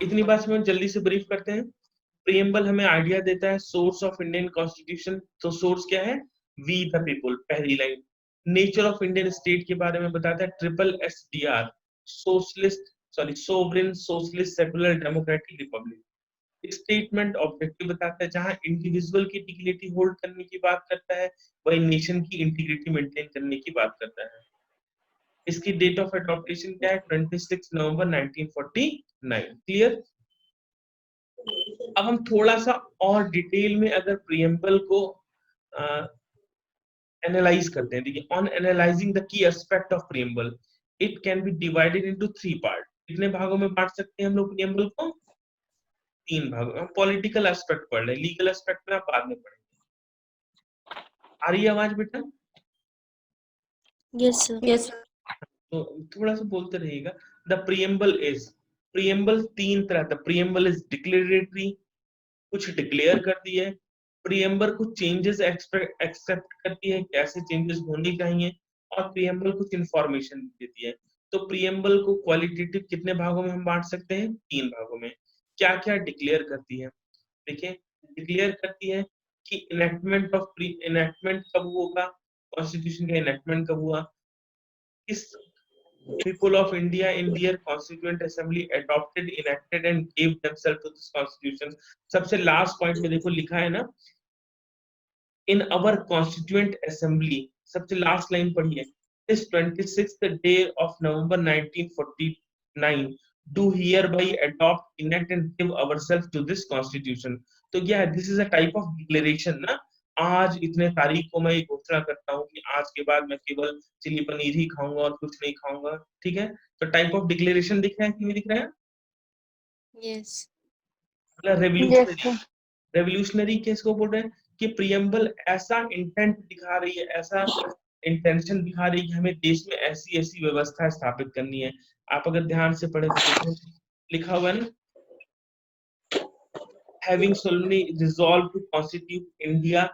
इतनी बात में जल्दी से ब्रीफ करते हैं। प्रियम्बल हमें आइडिया देता है सोर्स ऑफ इंडियन कॉन्स्टिट्यूशन, तो सोर्स क्या है? वी द पीपुल, पहली line. Nature of Indian state के बारे में बताता है SSDR, socialist sorry sovereign socialist secular democratic Republic. Statement objective बताता है, जहां इंडिविजुअल की डिग्निटी होल्ड करने की बात करता है, वही नेशन की इंटीग्रिटी मेंटेन करने की बात करता है। इसकी डेट ऑफ अडॉप्टेशन क्या है? 26 नवंबर 1949। क्लियर? अब हम थोड़ा सा और डिटेल में अगर प्रियम्बल को एनालाइज करते हैं, देखिए, on analysing the key aspect of preamble, it can be divided into 3 part. कितने भागों में बांट सकते हैं हम लोग प्रियम्बल को? 3 भागों में। पॉलिटिकल एस्पेक्ट पढ़ रहे, लीगल एस्पेक्ट में आप बाद में पढ़ेंगे। आ रही है आवाज बेटा? Yes sir. यस तो थोड़ा सा बोलते रहिएगा। द प्रियम्बल इज, प्रियम्बल 3 तरह, द प्रियम्बल इज डिक्लेरेटरी, कुछ डिक्लेयर करती है। प्रियम्बल कुछ चेंजेस एक्सेप्ट करती है, कैसे चेंजेस होने चाहिए। और प्रियम्बल कुछ इंफॉर्मेशन देती है। तो प्रियम्बल को क्वालिटेटिव कितने भागों में हम बांट सकते हैं? 3 भागों में। क्या क्या डिक्लेयर करती है? देखिए, डिक्लेयर करती है कि इनेक्टमेंट कब होगा, कॉन्स्टिट्यूशन का इनेक्टमेंट कब हुआ, किस people of India in their constituent assembly adopted, enacted and gave themselves to this constitution। सबसे लास्ट पॉइंट में देखो लिखा है ना, in our constituent assembly, सबसे लास्ट लाइन पढ़िए, is 26th day of November 1949 do hereby adopt, enact and give ourselves to this constitution। तो क्या है? This is a type of declaration ना। आज इतने तारीख को मैं ये घोषणा करता हूँ कि आज के बाद मैं केवल चिली पनीर ही खाऊंगा और कुछ नहीं खाऊंगा। ठीक है? तो टाइप ऑफ डिक्लेरेशन दिख रहा है कि नहीं दिख रहा है? यस। मतलब यस रेवोल्यूशनरी, रेवोल्यूशनरी किसको बोल रहे हैं? कि प्रियम्बल ऐसा इंटेंट दिखा रही है, ऐसा इंटेंशन दिखा रही है कि हमें देश में ऐसी ऐसी व्यवस्था स्थापित करनी है। आप अगर ध्यान से पढ़े तो देखो लिखा हुआ है ना, having solemnly resolved to constitute India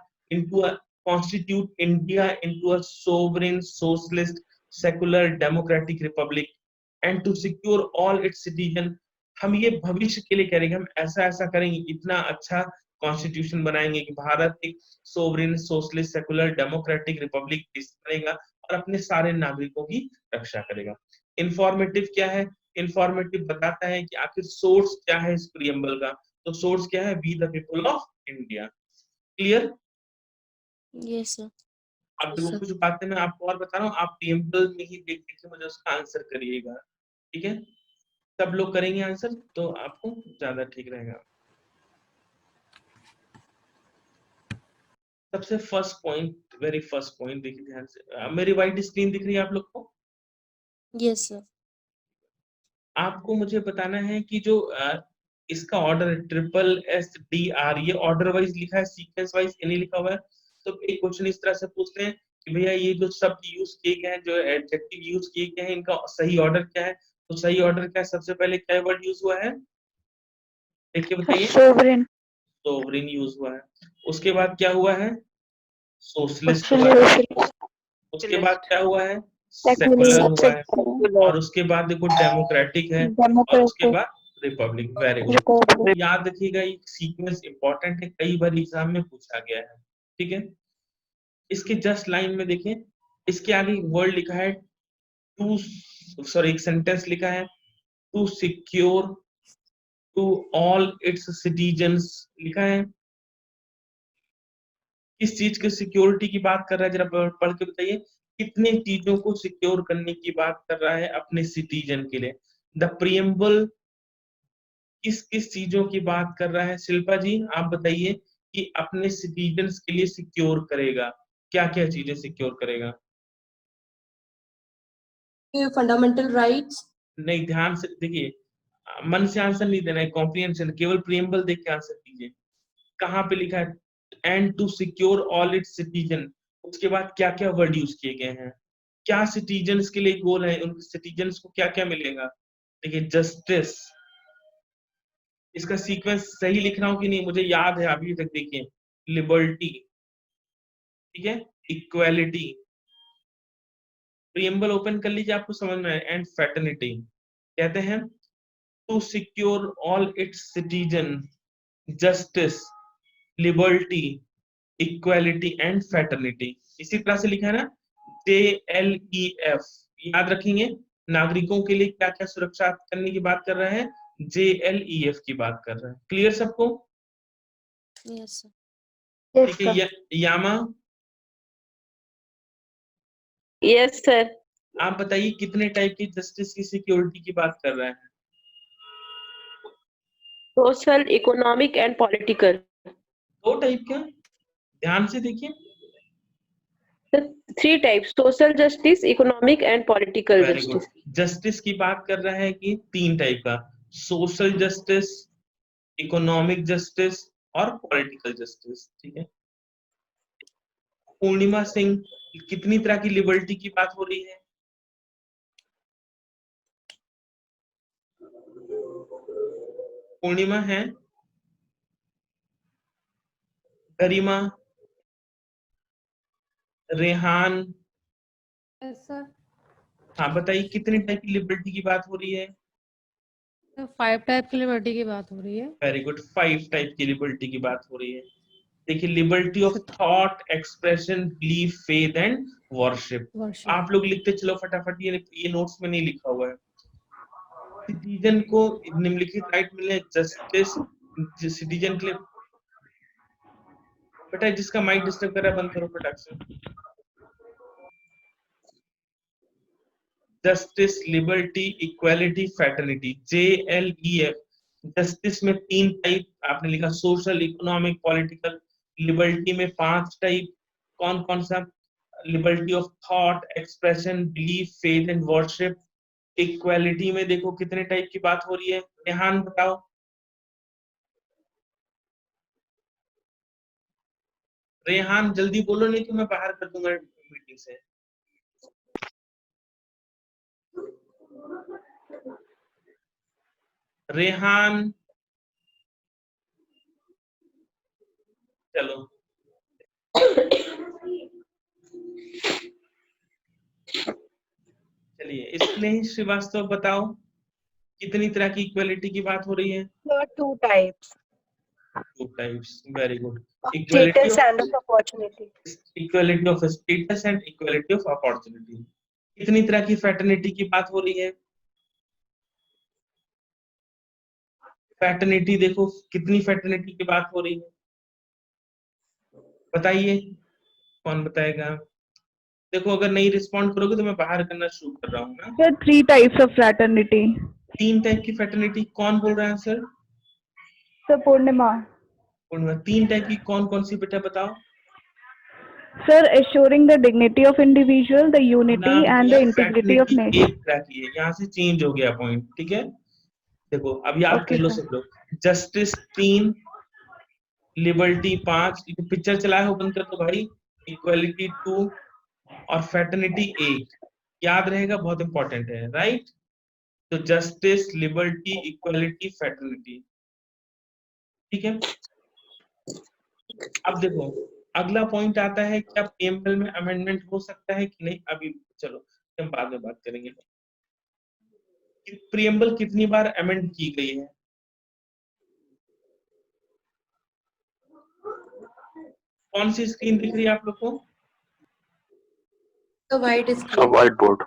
into a sovereign socialist secular democratic republic and to secure all its citizens। हम ये भविष्य के लिए करेंगे, हम ऐसा ऐसा करेंगे, इतना अच्छा कॉन्स्टिट्यूशन बनाएंगे कि भारत एक sovereign socialist secular democratic Republic बनेगा और अपने सारे नागरिकों की रक्षा करेगा। इंफॉर्मेटिव क्या है? इंफॉर्मेटिव बताता है कि आखिर सोर्स क्या है इस प्रियम्बल का। तो सोर्स क्या है? We the people of India. Clear? Yes sir. अब देखो कुछ बातें मैं आपको और बता रहा हूँ, आप प्रियम्बल में ही देख देख के मुझे उसका आंसर करिएगा। ठीक है? सब लोग करेंगे आंसर तो आपको ज्यादा ठीक रहेगा। सबसे first point, very first point देखिए ध्यान से। मेरी व्हाइट स्क्रीन दिख रही है आप लोग को? Yes sir. आपको मुझे बताना है कि जो इसका ऑर्डर SSDR, ये ऑर्डर वाइज लिखा है, सीक्वेंस वाइज नहीं लिखा हुआ है। तो एक क्वेश्चन इस तरह से पूछते हैं कि भैया ये जो शब्द यूज किए गए हैं, जो एडजेक्टिव यूज किए गए हैं, इनका सही ऑर्डर क्या है? तो सही ऑर्डर क्या है? सबसे पहले क्या वर्ड यूज हुआ है? देख के बताइए। सोवरेन सोवरेन यूज हुआ है। उसके बाद क्या हुआ है? सोशलिस्ट हुआ है। सोशलिस्ट उसके बाद क्या हुआ है? सेकुलर सेकुलर हुआ है। और उसके बाद देखो डेमोक्रेटिक है। और उसके डेमोक्रेटिक बाद रिपब्लिक। Very good. रिपब्लिक। याद रखिएगा, ये सीक्वेंस इंपॉर्टेंट है, कई बार एग्जाम में पूछा गया है। ठीक है? इसके जस्ट लाइन में देखें, इसके आगे वर्ड लिखा है टू, सॉरी एक सेंटेंस लिखा है, to secure to all its citizens लिखा है। किस चीज की सिक्योरिटी की बात कर रहा है? जरा पढ़ के बताइए, कितने चीजों को सिक्योर करने की बात कर रहा है अपने सिटीजन के लिए? द प्रियम्बल किस किस चीजों की बात कर रहा है? शिल्पा जी आप बताइए कि अपने सिटीजन्स के लिए सिक्योर करेगा, क्या क्या चीजें सिक्योर करेगा? Fundamental rights. नहीं, ध्यान से देखिए, मन से आंसर नहीं देना है, कॉम्प्रिहेंशन, केवल प्रियम्बल देख के आंसर कीजिए। कहाँ पे लिखा है? And to secure all its citizen, उसके बाद क्या क्या वर्ड यूज किए गए हैं? क्या सिटीजन्स के लिए गोल है? उन सिटीजन्स को क्या क्या मिलेगा? देखिए, जस्टिस, इसका सीक्वेंस सही लिख रहा हूं कि नहीं मुझे याद है अभी तक, देखिए, लिबर्टी, ठीक है, इक्वालिटी, प्रियम्बल ओपन कर लीजिए आपको समझ में आए, एंड फ्रेटर्निटी। कहते हैं to secure all its citizens justice, liberty, equality and fraternity. इसी तरह से लिखा है ना, JLEF, याद रखेंगे नागरिकों के लिए क्या क्या सुरक्षा करने की बात कर रहा है, JLEF की बात कर रहा है। क्लियर सबको? Yes, sir. Yes, ठीक है, यामा Yes, sir. आप बताइए कितने टाइप की जस्टिस की सिक्योरिटी की बात कर रहे हैं? Social, economic and political. दो टाइप का, ध्यान से देखिए। The 3 types: social justice, economic and political very good. justice. Justice की बात कर रहा है कि 3 टाइप का, सोशल जस्टिस, इकोनॉमिक जस्टिस और पॉलिटिकल जस्टिस। ठीक है, पूर्णिमा सिंह, कितनी तरह की लिबर्टी की बात हो रही है? पूर्णिमा है, गरिमा, रेहान, Yes, sir. हाँ बताइए कितने टाइप की लिबर्टी की बात हो रही है? तो 5 टाइप की लिबर्टी की बात हो रही है। वेरी गुड, 5 टाइप की लिबर्टी की बात हो रही है। देखिए, liberty of thought, expression, belief, faith and worship. Worship. आप लोग लिखते चलो फटाफट, ये नोट्स में नहीं लिखा हुआ है। सिटीजन को निम्नलिखित राइट मिले, जस्टिस, सिटीजन के लिए। बेटा जिसका माइक डिस्टर्ब कर रहा है बंद करो फटाक से। Justice, liberty, equality, fraternity, JLEF। Justice में 3 टाइप आपने लिखा, सोशल, इकोनॉमिक, पॉलिटिकल। लिबर्टी में 5 टाइप, कौन कौन सा? Liberty of thought, expression, belief, faith and worship. Equality में देखो कितने टाइप की बात हो रही है, रेहान बताओ। रेहान जल्दी बोलो, नहीं तो मैं बाहर कर दूंगा मीटिंग से। रेहान, चलो चलिए, स्नेह श्रीवास्तव बताओ कितनी तरह की इक्वालिटी की बात हो रही है? There are 2 types, 2 types, very good. status and of opportunity. Equality of status and equality of opportunity. कितनी तरह की फ्रेटर्निटी की बात हो रही है? फ्रेटर्निटी देखो कितनी फ्रेटर्निटी की बात हो रही है, बताइए, कौन बताएगा? देखो अगर नहीं रिस्पॉन्ड करोगे तो मैं बाहर करना शुरू कर रहा हूँ ना। There are 3 types of fraternity. 3 type की फ्रेटर्निटी, कौन बोल रहा है सर? Sir, Purnima. 3 टाइप की कौन कौन सी, बेटा बताओ। Sir, assuring the dignity of individual, the unity ना and भैया, the integrity of fraternity nation. एक तरह की है, यहाँ से चेंज हो गया पॉइंट। ठीक है, देखो अब याद Okay, कर लो sir. सब लोग। जस्टिस 3, लिबर्टी 5, पिक्चर चलाए हो बंद कर दो भाई। इक्वालिटी 2 और फ्रेटर्निटी 8। याद रहेगा, बहुत इंपॉर्टेंट है, राइट? तो जस्टिस, लिबर्टी, इक्वालिटी, फ्रेटर्निटी। ठीक है, अब देखो अगला पॉइंट आता है, क्या प्रीएम्बल में अमेंडमेंट हो सकता है कि नहीं? अभी चलो हम बाद में बात करेंगे। प्रीएम्बल कितनी बार अमेंड की गई है? कौन सी स्क्रीन दिख रही है आप लोग को? The white A screen. whiteboard.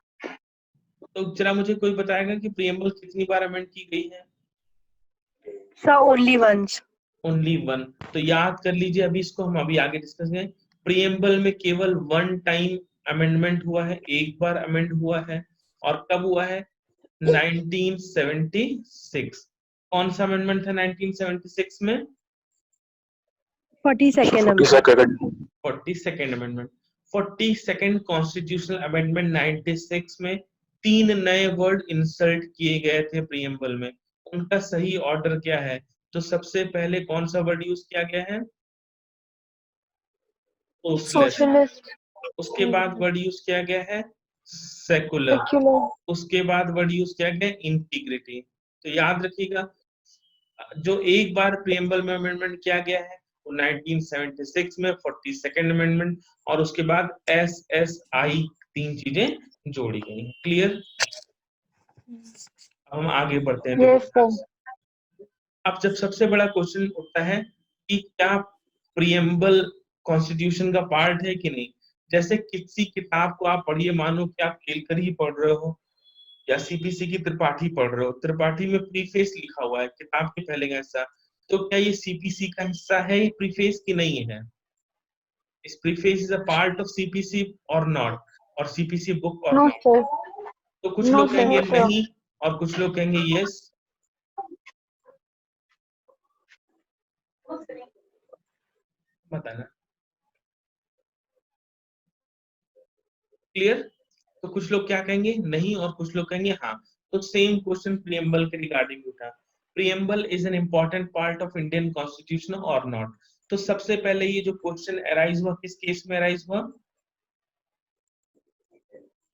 तो जरा मुझे कोई बताएगा कि प्रीएम्बल कितनी बार अमेंड की गई है? Sir, only once. ओनली 1। तो याद कर लीजिए, अभी इसको हम अभी आगे डिस्कस करें। प्रीएम्बल में केवल 1 टाइम अमेंडमेंट हुआ है, एक बार अमेंड हुआ है, और कब हुआ है? 1976। कौन सा अमेंडमेंट था 1976 में? 42nd 42nd. 42nd amendment. 42nd constitutional amendment 96 में 3 नए वर्ड इंसर्ट किए गए थे प्रीएम्बल में। उनका सही ऑर्डर क्या है? तो सबसे पहले कौन सा वर्ड यूज किया गया है? सोशलिस्ट। उसके बाद वर्ड यूज किया गया है सेकुलर। Secular. उसके बाद वर्ड यूज किया गया इंटीग्रिटी। तो याद रखिएगा, जो एक बार प्रीएम्बल में अमेंडमेंट किया गया है वो 1976 में 42nd अमेंडमेंट, और उसके बाद SSI 3 चीजें जोड़ी गई। क्लियर? अब हम आगे बढ़ते हैं। Yes, देखो sir. अब जब सबसे बड़ा क्वेश्चन उठता है कि क्या प्रियम्बल कॉन्स्टिट्यूशन का पार्ट है कि नहीं। जैसे किसी किताब को आप पढ़िए, मानो कि आप खेलकर ही पढ़ रहे हो या सीपीसी की त्रिपाठी पढ़ रहे हो, त्रिपाठी में प्रीफेस लिखा हुआ है किताब के पहले का हिस्सा, तो क्या ये सीपीसी का हिस्सा है ये प्रीफेस की नहीं है। इस preface is a part of CPC और नॉट, और सीपीसी बुक और No, नॉट। sir. तो कुछ No, लोग sir. कहेंगे No, sir. नहीं और कुछ लोग कहेंगे यस। बताना क्लियर। तो कुछ लोग क्या कहेंगे नहीं और कुछ लोग कहेंगे हाँ। तो सेम क्वेश्चन प्रियम्बल के रिगार्डिंग उठा, preamble is an important part of Indian constitution और नॉट। तो सबसे पहले ये जो क्वेश्चन अराइज हुआ किस केस में अराइज हुआ,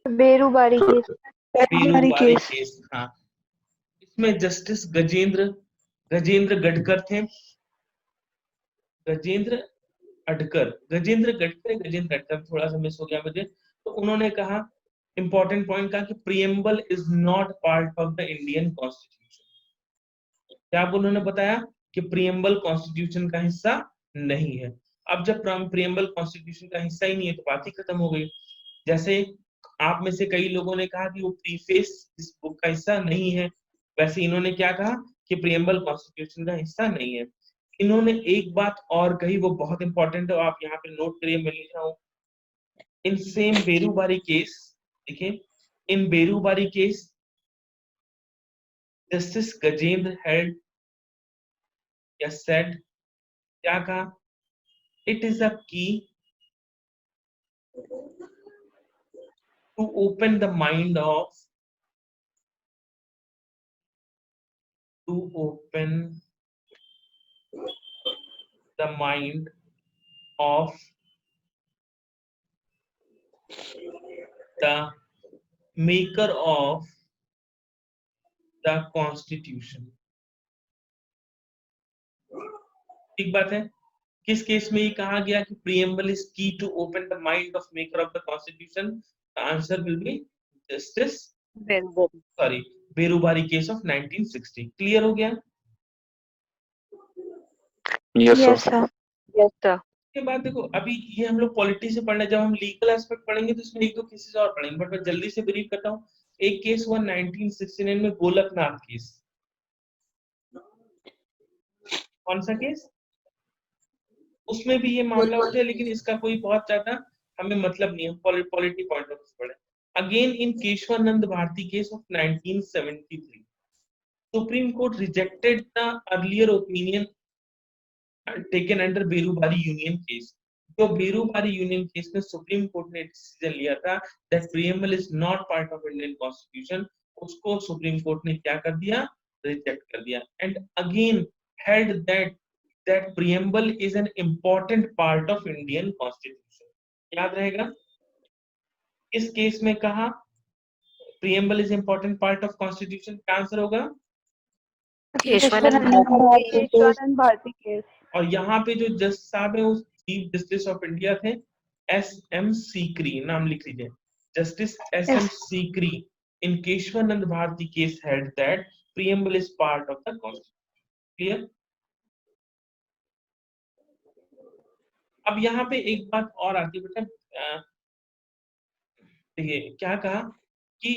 Berubari case. Berubari Berubari case. Case. हाँ, इसमें जस्टिस गजेंद्र गजेंद्र गडकर थे, गजेंद्र अडकर, गजेंद्र गडकर, गजेंद्र अडकर थोड़ा सा मिस हो गया मुझे। तो उन्होंने कहा इंपॉर्टेंट पॉइंट कहा कि preamble is not part of the Indian constitution. क्या आप उन्होंने बताया कि प्रियम्बल कॉन्स्टिट्यूशन का हिस्सा नहीं है। अब जब प्रियम्बल कॉन्स्टिट्यूशन का हिस्सा ही नहीं है तो बात ही खत्म हो गई। जैसे आप में से कई लोगों ने कहा कि वो प्रीफेस इस बुक का हिस्सा नहीं है, वैसे इन्होंने क्या कहा कि प्रियम्बल कॉन्स्टिट्यूशन का हिस्सा नहीं है। इन्होंने एक बात और कही, वो बहुत इंपॉर्टेंट है, आप यहाँ पे नोट करिए, मैं लिख रहा हूँ। इन सेम बेरूबारी केस, देखिए, in Berubari case justice Gajendra held या सेड, क्या कहा, it is a key to open the mind of, to open the mind of the maker of the constitution। ठीक बात है। किस केस में ये कहा गया कि preamble is key to open the mind of maker of the constitution? The answer will be justice, sorry, Berubari case of 1960। Clear हो गया। Yes, sir. Yes, sir. Yes, sir. के बाद देखो अभी ये हम लोग पॉलिटी से पढ़ने, जब हम लीगल एस्पेक्ट पढ़ेंगे तो इसमें एक दो केसेस और पढ़ेंगे, बट मैं जल्दी से ब्रीफ करता हूँ। एक केस हुआ 1969 में, गोलकनाथ केस। कौन सा केस, उसमें भी ये मामला उठे, लेकिन इसका कोई बहुत ज्यादा हमें मतलब नहीं है, पॉलिटी पॉइंट ऑफ व्यू पढ़े। Again in Kesavananda Bharati case of 1973, supreme court rejected the earlier opinion taken under Berubari union case. जो बेरूबारी यूनियन केस में सुप्रीम कोर्ट ने डिसीजन लिया था that preamble is not part of Indian constitution, उसको supreme court ने क्या कर दिया, रिजेक्ट कर दिया। And again held that preamble is an important part of Indian Constitution। याद रहेगा इस केस में कहा preamble is important part of Constitution, क्या आंसर होगा। Keshwanand Keshwanand Bharti case. और यहाँ पे जो जज साहब है वो चीफ जस्टिस ऑफ इंडिया थे, एस एम सीकरी, नाम लिख लीजिए, justice S M Sikri in Kesavananda Bharati case held that preamble is part of the Constitution। Clear. अब यहाँ पे एक बात और आती है बेटा, देखिए क्या कहा कि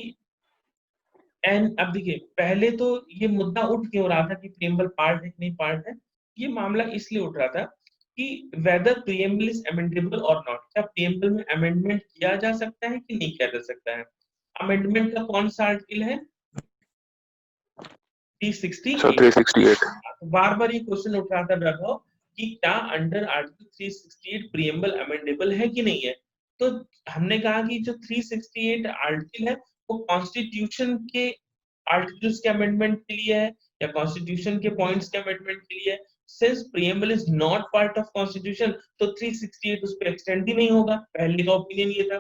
एंड अब देखिए पहले तो ये मुद्दा उठ क्यों रहा था कि प्रियम्बल पार्ट है कि नहीं पार्ट है। ये मामला इसलिए उठ रहा था कि वेदर प्रियम्बल इज अमेंडेबल और नॉट, क्या प्रियम्बल में अमेंडमेंट किया जा सकता है कि नहीं किया जा सकता है। अमेंडमेंट का कौन सा आर्टिकल है, 368। So 368. बार बार ये क्वेश्चन उठ रहा था वैभव कि क्या अंडर आर्टिकल 368 प्रियम्बल अमेंडेबल है कि नहीं है। तो हमने कहा कि जो 368 आर्टिकल है वो कॉन्स्टिट्यूशन के आर्टिकल्स के अमेंडमेंट के लिए है या कॉन्स्टिट्यूशन के पॉइंट्स के अमेंडमेंट के लिए है। Since preamble is not part of constitution तो 368 उस पर एक्सटेंड ही नहीं होगा, पहले का ओपिनियन ये था।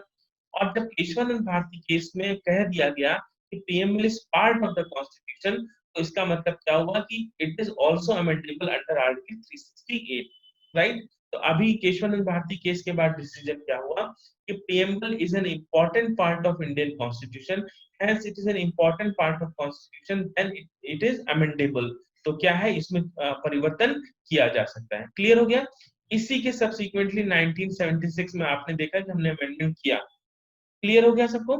और जब केशवानंद भारती केस में कह दिया गया कि preamble is part of the constitution, तो इसका मतलब क्या हुआ कि it is also amendable under article 368, right. तो अभी केशवानंद भारती केस के बाद डिसीजन क्या हुआ कि preamble is an important part of Indian constitution, hence it is an important part of constitution, then it is amendable. तो क्या है, इसमें परिवर्तन किया जा सकता है। क्लियर हो गया। इसी के सब्सिक्वेंटली 1976 में आपने देखा कि हमने अमेंडमेंट किया। क्लियर हो गया सबको।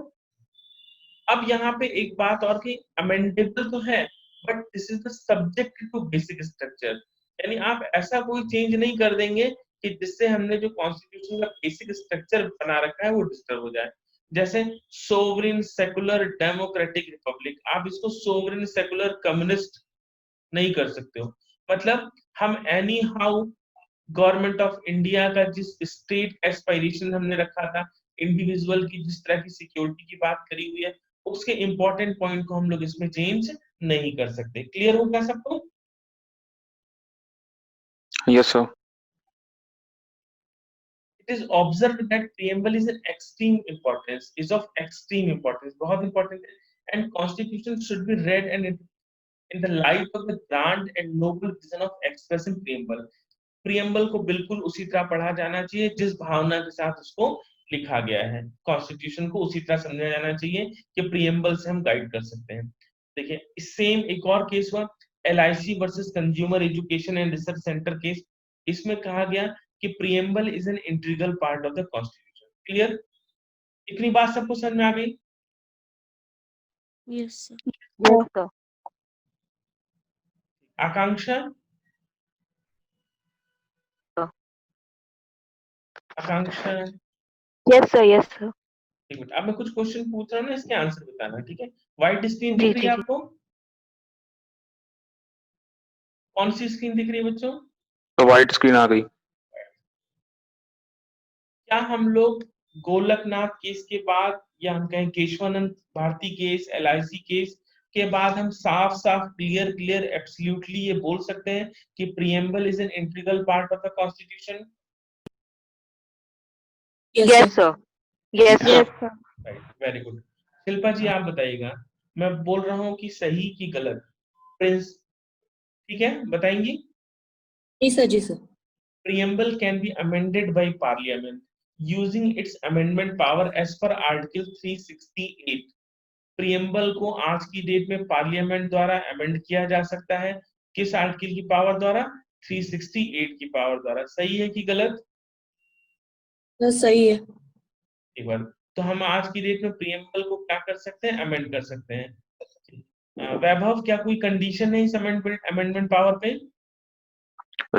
अब यहाँ पे एक बात और कि अमेंडेबल तो है, but this is the subject to basic structure, यानी आप ऐसा कोई चेंज नहीं कर देंगे कि जिससे हमने जो कॉन्स्टिट्यूशन का बेसिक स्ट्रक्चर बना रखा है वो डिस्टर्ब हो जाए। जैसे सोवरेन सेकुलर डेमोक्रेटिक रिपब्लिक, आप इसको सोवरेन सेकुलर कम्युनिस्ट नहीं कर सकते हो। मतलब हम any how government of India का जिस स्टेट एस्पायरेशन हमने रखा था, इंडिविजुअल की जिस तरह की सिक्योरिटी की बात करी हुई है, उसके इंपॉर्टेंट पॉइंट को हम लोग इसमें चेंज नहीं कर सकते। क्लियर हो गया सबको? Yes, sir. It is observed that preamble is an extreme importance, is of extreme importance, बहुत important है, and constitution should be read and in the light of the grand and noble vision of expressing preamble. Preamble को बिल्कुल उसी तरह पढ़ा जाना चाहिए जिस भावना के साथ उसको लिखा गया है। कॉन्स्टिट्यूशन को उसी तरह समझा जाना चाहिए कि प्रियम्बल से हम गाइड कर सकते हैं। देखिए सेम एक और केस हुआ, LIC versus consumer education and research centre case. इसमें कहा गया कि preamble is an integral part of the constitution. Clear? इतनी बात सबको समझ में आ गई? Yes sir. Yes, sir. आकांक्षा, आकांक्षा Yes, sir. Yes, sir. एक मिनट, अब मैं कुछ क्वेश्चन पूछ रहा हूँ ना, इसके आंसर बताना, ठीक है? व्हाइट स्क्रीन जी, दिख रही है जी, जी। आपको? कौन सी स्क्रीन दिख रही है बच्चों? तो व्हाइट स्क्रीन आ गई। क्या हम लोग गोलकनाथ केस के बाद, या हम कहें Kesavananda Bharati case, LIC case के बाद हम साफ साफ क्लियर क्लियर एब्सोल्युटली ये बोल सकते हैं कि preamble is an integral part of the constitution? Yes, sir. Yes, sir. Yes, sir. Right, very good. Shilpa ji आप बताइएगा, मैं बोल रहा हूँ कि सही कि गलत? प्रिंस, ठीक है, बताएंगी? जी सर, जी sir. Preamble can be amended by Parliament using its amendment power as per Article 368. Preamble को आज की डेट में पार्लियामेंट द्वारा अमेंड किया जा सकता है। किस आर्टिकल की पावर द्वारा? 368 की पावर द्वारा। सही है कि गलत? सर सही है। एक बार तो हम आज की डेट में प्रीएम्बल को क्या कर सकते हैं? अमेंड कर सकते हैं। वैभव, क्या कोई कंडीशन है इस अमेंडमेंट पावर पे?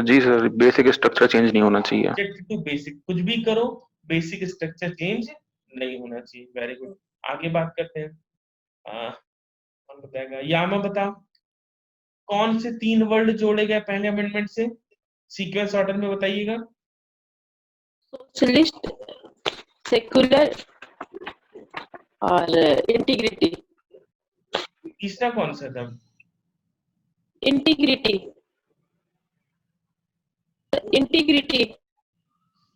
जी सर, बेसिक स्ट्रक्चर चेंज नहीं होना चाहिए। सब्जेक्ट टू बेसिक, कुछ भी करो बेसिक स्ट्रक्चर चेंज नहीं होना चाहिए। वेरी गुड, आगे बात करते हैं। कौन बताएगा? यामा बताओ, कौन से 3 वर्ड जोड़े गए पहले अमेंडमेंट से? सीक्वेंस ऑर्डर में बताइएगा। सोशलिस्ट, सेकुलर और इंटीग्रिटी। तीसरा कौन सा था? Integrity, integrity.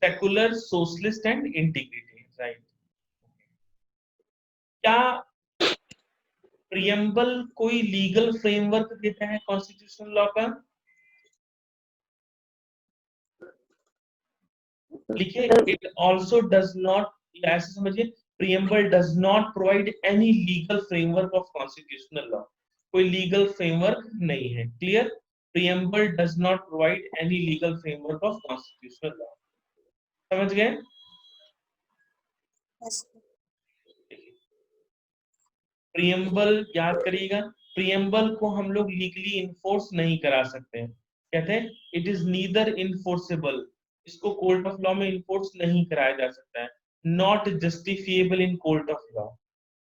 Secular, socialist and integrity, right. क्या प्रीएम्बल कोई लीगल फ्रेमवर्क देता है कॉन्स्टिट्यूशनल लॉ का? लिखिए, इट आल्सो डज नॉट, ऐसे समझिए, preamble does not provide any legal framework of constitutional law. कोई लीगल फ्रेमवर्क नहीं है। Clear? Preamble does not provide any legal framework of constitutional law. समझ गए? प्रीएम्बल याद करिएगा, प्रीएम्बल को हम लोग लीगली इन्फोर्स नहीं करा सकते। कहते हैं इट इज नीदर इन्फोर्सेबल, इसको कोर्ट ऑफ लॉ में इन्फोर्स नहीं कराया जा सकता है। Not justifiable in court of law,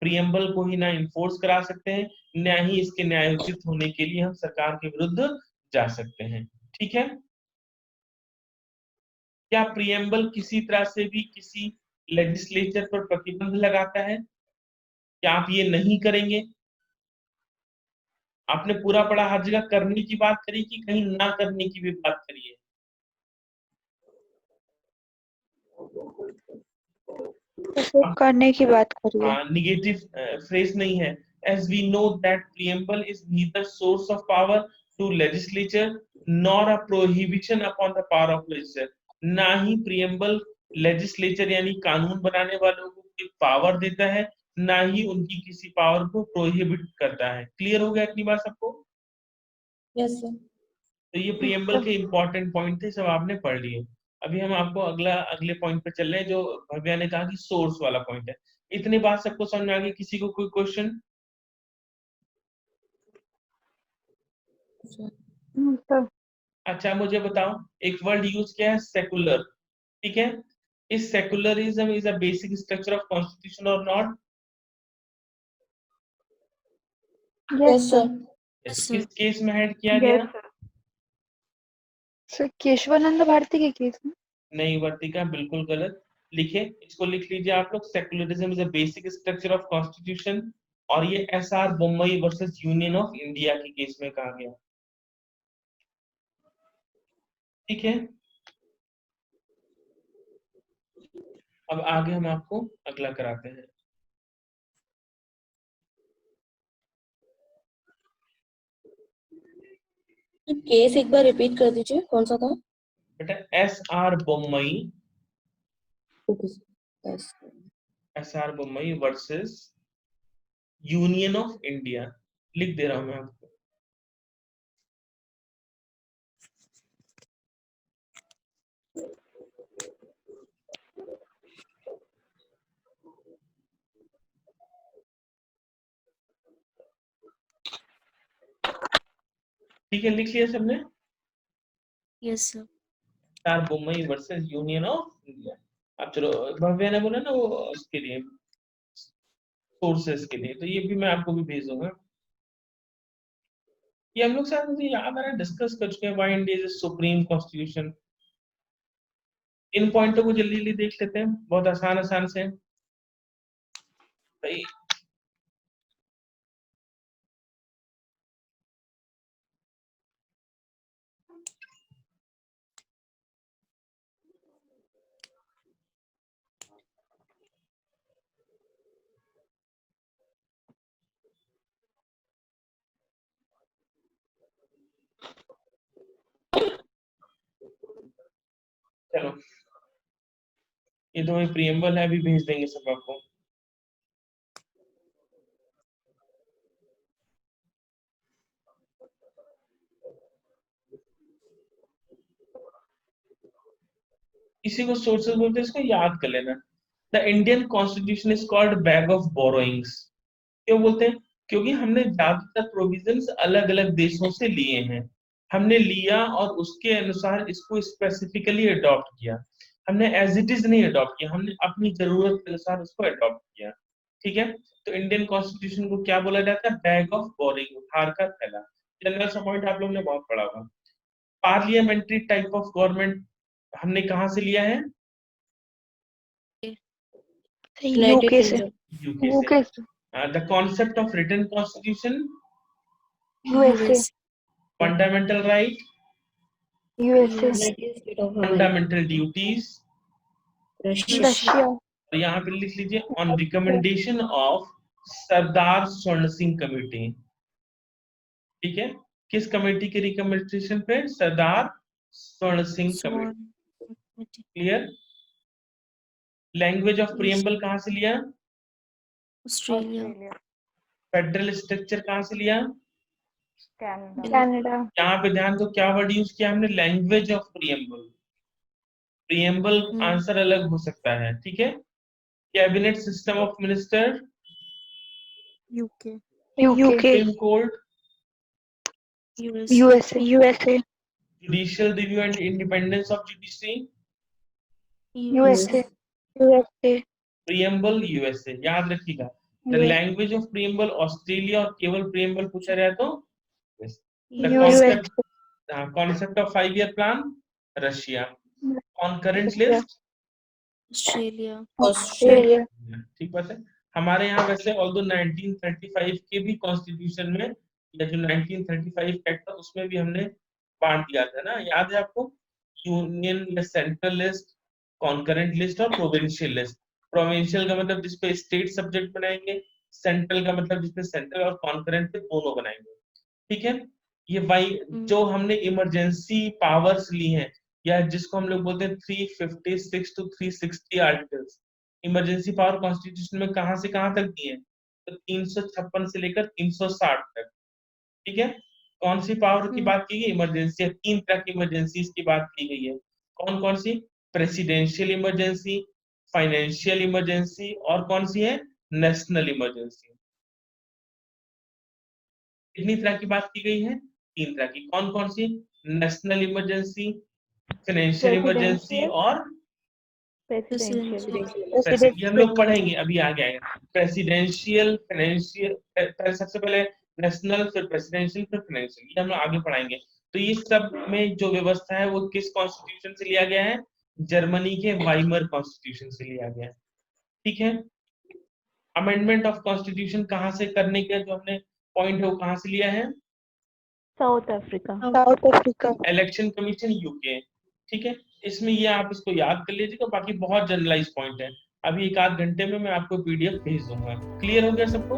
preamble को ही ना इन्फोर्स करा सकते हैं, ना ही इसके न्यायोचित होने के लिए हम सरकार के विरुद्ध जा सकते हैं। ठीक है? क्या प्रीएम्बल किसी तरह से भी किसी लेजिस्लेचर पर प्रतिबंध लगाता है? क्या आप ये नहीं करेंगे? आपने पूरा पढ़ा, हर जगह करने की बात करी कि कहीं ना करने की भी बात करी है? करने की बात करिए। हाँ, निगेटिव फ्रेज नहीं है। As we know that preamble is neither source of power to legislature nor a prohibition upon the power of legislature. ना ही प्रियम्बल लेजिस्लेचर यानी कानून बनाने वालों को कोई पावर देता है, ना ही उनकी किसी पावर को प्रोहिबिट करता है। क्लियर हो गया इतनी बात सबको? Yes sir. तो ये प्रियम्बल के इंपॉर्टेंट पॉइंट थे, सब आपने पढ़ लिए। अभी हम आपको अगले पॉइंट पे चल रहे हैं, जो भव्या ने कहा कि सोर्स वाला पॉइंट है। इतनी बात सबको समझ में आ गई? किसी को कोई क्वेश्चन? sir. अच्छा मुझे बताओ, एक वर्ड यूज किया है सेकुलर, ठीक है? Is secularism is a basic structure of constitution और नॉट? Yes sir. किस केस में ऐड किया गया? Yes, sir. Sir Kesavananda Bharati के केस में। नहीं वर्तिका, बिल्कुल गलत। लिखे, इसको लिख लीजिए आप लोग, secularism is a basic structure of constitution, और ये SR Bommai versus union of India के केस में कहा गया, ठीक है? अब आगे हम आपको अगला कराते हैं। केस एक बार रिपीट कर दीजिए, कौन सा था? बेटा SR Bommai, okay sir. Yes. SR Bommai versus union of India, लिख दे रहा हूं मैं आपको। ठीक है, लिख लिया सबने? Yes sir. SR Bommai versus union of India. अब चलो, भव्या ने बोला ना वो उसके लिए, सोर्सेस के लिए, तो ये भी मैं आपको भी भेज दूंगा। ये हम लोग शायद, मुझे याद आ रहा है, डिस्कस कर चुके हैं, why India is supreme constitution. इन पॉइंटों को जल्दी जल्दी देख लेते हैं, बहुत आसान आसान से भाई। चलो, ये तो भाई प्रियम्बल है, अभी भेज देंगे सब आपको। इसी को सोर्सेस बोलते हैं, इसको याद कर लेना। The Indian constitution is called bag of borrowings. क्यों बोलते हैं? क्योंकि हमने ज्यादातर प्रोविजंस अलग अलग देशों से लिए हैं, हमने लिया और उसके अनुसार इसको स्पेसिफिकली अडॉप्ट किया। हमने एज इट इज नहीं अडॉप्ट किया, हमने अपनी जरूरत के अनुसार उसको अडॉप्ट किया, ठीक है? तो इंडियन कॉन्स्टिट्यूशन को क्या बोला जाता है? बैग ऑफ बोरिंग, उधार का थैला। जनरल सा पॉइंट आप लोगों ने बहुत पढ़ा होगा। पार्लियामेंट्री टाइप ऑफ गवर्नमेंट हमने कहां से लिया है? यूके से। यूके से। यूके से। The concept of written constitution, USA. Fundamental right, USA. United State of America. Fundamental duties, Russia. तो यहाँ पे लिख लीजिए ऑन रिकमेंडेशन ऑफ सरदार स्वर्ण सिंह कमेटी, ठीक है? किस कमेटी के रिकमेंडेशन पे? सरदार स्वर्ण Singh committee. Clear? Language of preamble कहां से लिया? ऑस्ट्रेलिया। फेडरल स्ट्रक्चर कहां से लिया? कनाडा। यहाँ पे ध्यान दो, क्या वर्ड यूज किया हमने? Language of preamble. Preamble answer अलग हो सकता है, ठीक है? Cabinet system of minister, UK. Supreme court, USA. USA. Judicial review and independence of judiciary, USA. USA. Preamble USA. याद रखिएगा, the language of preamble Australia, और केवल प्रियम्बल पूछा जाए तो USA. Concept of 5 year plan, Russia. Concurrent list, Australia. ठीक बात है। हमारे यहाँ वैसे ऑल्दो 1935 के भी कॉन्स्टिट्यूशन में, या जो 1935 एक्ट था उसमें भी हमने बांट दिया था ना, याद है आपको? यूनियन या सेंट्रल लिस्ट, कॉन्करेंट लिस्ट और प्रोविंशियल लिस्ट। प्रोविंशियल का मतलब जिसपे स्टेट सब्जेक्ट बनाएंगे, सेंट्रल का मतलब जिसपे सेंट्रल और कॉन्करेंट पे दोनों बनाएंगे, ठीक है? ये वाई जो हमने इमरजेंसी पावर्स ली हैं, या जिसको हम लोग बोलते हैं 356 to 360 articles. Emergency power constitution में कहां से कहां तक दी है, तो 356 से लेकर 360 तक। ठीक है, कौन सी पावर की बात की गई, इमरजेंसी, 3 तरह की इमरजेंसी की बात की गई है। कौन कौन सी, प्रेसिडेंशियल इमरजेंसी, फाइनेंशियल इमरजेंसी, और कौन सी है, नेशनल इमरजेंसी। कितनी तरह की बात की गई है, 3 तरह की। कौन कौन सी, नेशनल इमरजेंसी, फाइनेंशियल इमरजेंसी और Presidential. ये हम लोग पढ़ेंगे अभी आगे आएगा। प्रेसिडेंशियल, फाइनेंशियल, सबसे पहले नेशनल, फिर प्रेसिडेंशियल, फिर फाइनेंशियल, ये हम लोग आगे पढ़ाएंगे। तो ये सब में जो व्यवस्था है वो किस कॉन्स्टिट्यूशन से लिया गया है, जर्मनी के वाइमर कॉन्स्टिट्यूशन से लिया गया है। ठीक है, अमेंडमेंट ऑफ कॉन्स्टिट्यूशन कहाँ से करने का जो हमने पॉइंट है वो कहाँ से लिया है, South Africa. South Africa. Election commission UK. ठीक है, इसमें ये आप इसको याद कर लीजिएगा, बाकी बहुत जनरलाइज पॉइंट है। अभी 1 आध घंटे में मैं आपको पीडीएफ भेज दूंगा। क्लियर हो गया सबको?